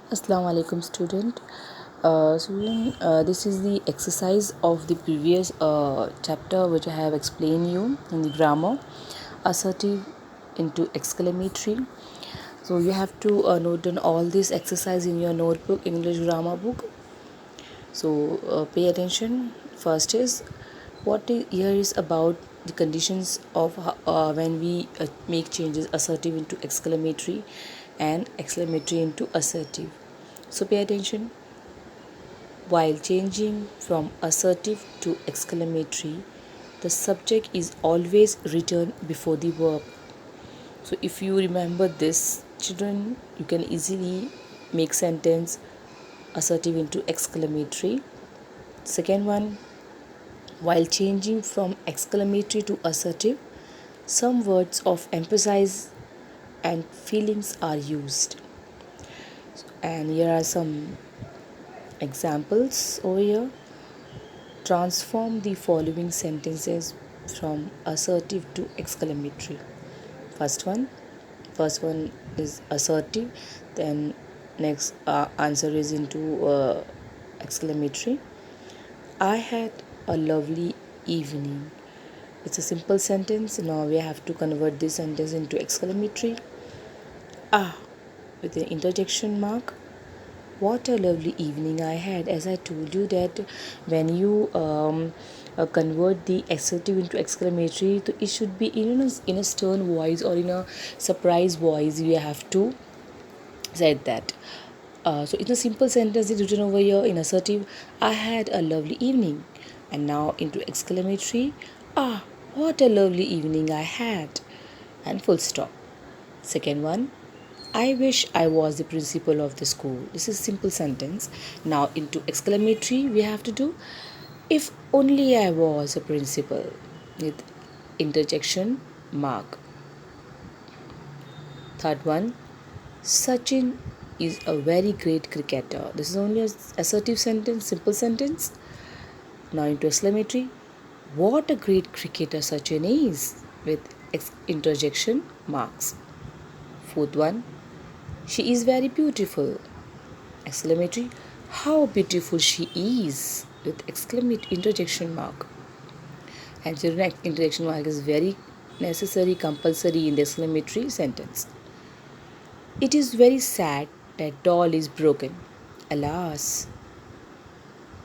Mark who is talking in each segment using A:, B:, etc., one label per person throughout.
A: Assalamu alaikum student. This is the exercise of the previous chapter which I have explained you in the grammar, assertive into exclamatory. So you have to note down all this exercise in your notebook, English grammar book. So pay attention. First is here is about the conditions of when we make changes assertive into exclamatory and exclamatory into assertive. So pay attention. While changing from assertive to exclamatory, the subject is always written before the verb. So if you remember this, children, you can easily make sentence assertive into exclamatory. Second one, while changing from exclamatory to assertive, some words of emphasis and feelings are used. And here are some examples over here. Transform the following sentences from assertive to exclamatory. First one is assertive, then next answer is into exclamatory. I had a lovely evening. It's a simple sentence. Now we have to convert this sentence into exclamatory. With an interjection mark. What a lovely evening I had. As I told you that when you convert the assertive into exclamatory, so it should be in a stern voice or in a surprise voice. You have to say that. So in a simple sentence it's written over here in assertive, I had a lovely evening. And now into exclamatory, what a lovely evening I had. And full stop. Second one, I wish I was the principal of the school. This is simple sentence. Now into exclamatory we have to do, if only I was a principal, with interjection mark. Third one, Sachin is a very great cricketer. This is only an assertive sentence, simple sentence. Now into exclamatory, what a great cricketer Sachin is, with interjection marks. Fourth one, she is very beautiful. Exclamatory, how beautiful she is, with exclamatory interjection mark. And children, interjection mark is very necessary, compulsory in the exclamatory sentence. It is very sad that doll is broken. Alas,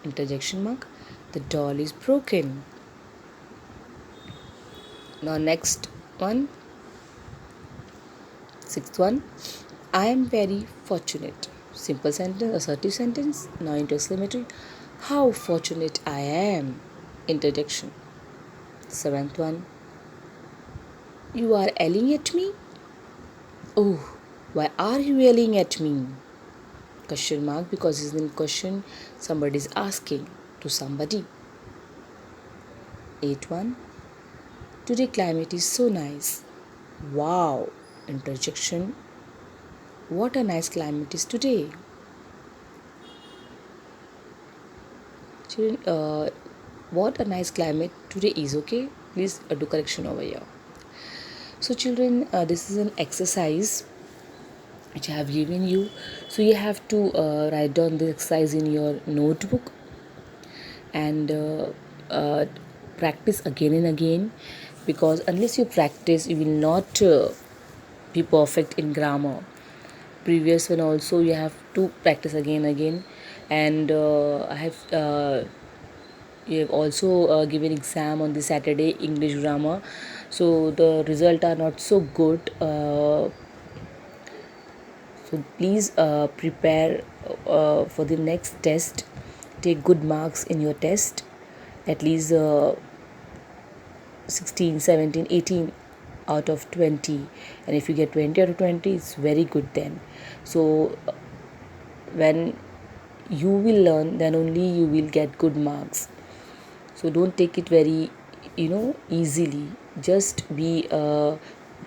A: interjection mark, the doll is broken. Now next one, sixth one, I am very fortunate. Simple sentence, assertive sentence. Now into exclamatory, how fortunate I am. Interjection. Seventh one, you are yelling at me? Oh, why are you yelling at me? Question mark, because it's in question, somebody is asking to somebody. Eighth one, today climate is so nice. Wow. Interjection, what a nice climate is today. Children, what a nice climate today is. Okay, please do correction over here. So children, this is an exercise which I have given you. So you have to write down the exercise in your notebook and practice again and again, because unless you practice you will not be perfect in grammar. Previous one also you have to practice again and again. And I have you have also given exam on the Saturday English grammar, so the result are not so good. So please prepare for the next test. Take good marks in your test, at least 16, 17, 18 out of 20. And if you get 20 out of 20, it's very good then. So when you will learn, then only you will get good marks. So don't take it very easily. Just be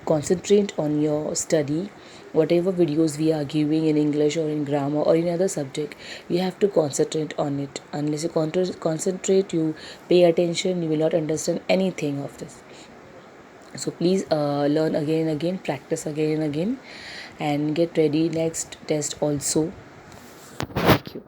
A: concentrate on your study. Whatever videos we are giving in English or in grammar or in other subject, we have to concentrate on it. Unless you concentrate, you pay attention, you will not understand anything of this. So please learn again and again, practice again and again, and get ready next test also. you.